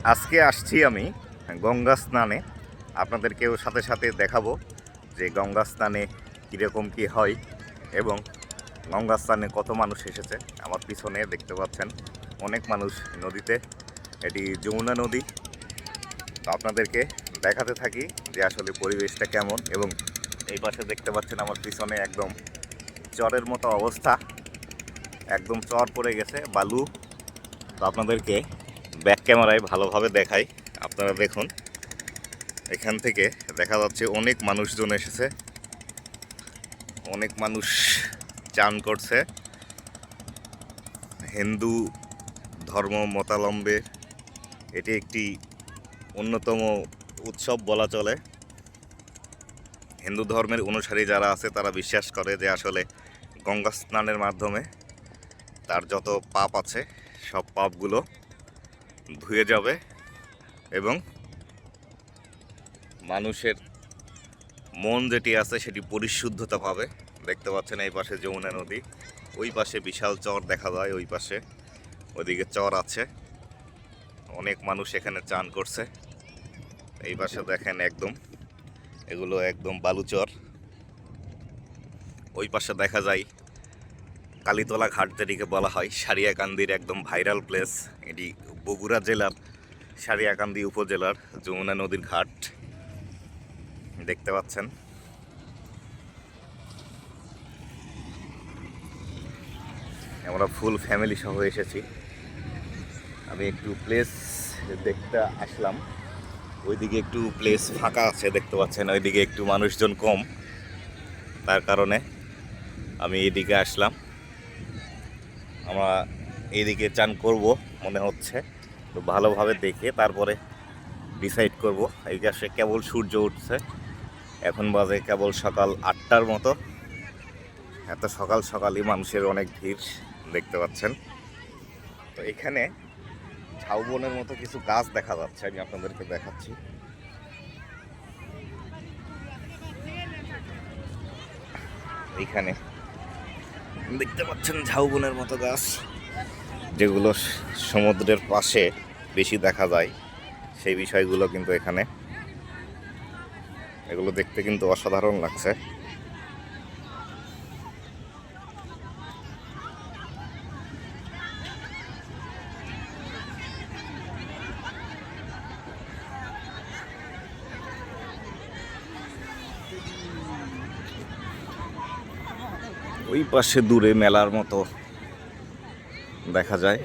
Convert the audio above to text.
আজকে আসছি আমি গঙ্গা স্নানে। আপনাদেরকেও সাথে সাথে দেখাবো যে গঙ্গা স্নানে কীরকম কী হয় এবং গঙ্গা স্নানে কত মানুষ এসেছে। আমার পিছনে দেখতে পাচ্ছেন অনেক মানুষ নদীতে, এটি যমুনা নদী। তো আপনাদেরকে দেখাতে থাকি যে আসলে পরিবেশটা কেমন। এবং এই পাশে দেখতে পাচ্ছেন আমার পিছনে একদম চরের মতো অবস্থা, একদম চর পড়ে গেছে, বালু। তো আপনাদেরকে ব্যাক ক্যামেরায় ভালোভাবে দেখাই, আপনারা দেখুন। এখান থেকে দেখা যাচ্ছে অনেক মানুষজন এসেছে, অনেক মানুষ চান করছে। হিন্দু ধর্ম মতাবলম্বে এটি একটি অন্যতম উৎসব বলা চলে। হিন্দু ধর্মের অনুসারী যারা আছে তারা বিশ্বাস করে যে আসলে গঙ্গা স্নানের মাধ্যমে তার যত পাপ আছে সব পাপগুলো ধুয়ে যাবে এবং মানুষের মন যেটি আছে সেটি পরিশুদ্ধতা পাবে। দেখতে পাচ্ছেন এই পাশে যমুনা নদী, ওই পাশে বিশাল চর দেখা যায়, ওই পাশে ওইদিকে চর আছে, অনেক মানুষ এখানে চান করছে। এই পাশে দেখেন একদম এগুলো একদম বালুচর। ওই পাশে দেখা যায় কালীতলা ঘাট, যেটিকে বলা হয় সারিয়াকান্দির একদম ভাইরাল প্লেস। এটি বগুড়া জেলার সারিয়াকান্দি উপজেলার যমুনা নদীর ঘাট দেখতে পাচ্ছেন। আমরা ফুল ফ্যামিলি সহ এসেছি। আমি একটু প্লেস দেখতে আসলাম, ওইদিকে একটু প্লেস ফাঁকা আছে দেখতে পাচ্ছেন, ওইদিকে একটু মানুষজন কম, তার কারণে আমি এইদিকে আসলাম। আমরা এইদিকে চান করব মনে হচ্ছে, তো ভালোভাবে দেখে তারপরে ডিসাইড করব। এই পাশে কেবল সূর্য উঠছে, এখন বাজে কেবল সকাল 8টার মতো। এত সকাল সকালই মানুষের অনেক ভিড় দেখতে পাচ্ছেন। তো এখানে ঝাউবনের মতো কিছু গাছ দেখা যাচ্ছে, আমি আপনাদেরকে দেখাচ্ছি। এইখানে দেখতে পাচ্ছেন ঝাউবনের মতো গাছ, যেগুলো সমুদ্রের পাশে বেশি দেখা যায়, সেই বিষয়গুলো কিন্তু এখানে, এগুলো দেখতে কিন্তু অসাধারণ লাগছে। ওই পাশে দূরে মেলার মতো দেখা যায়।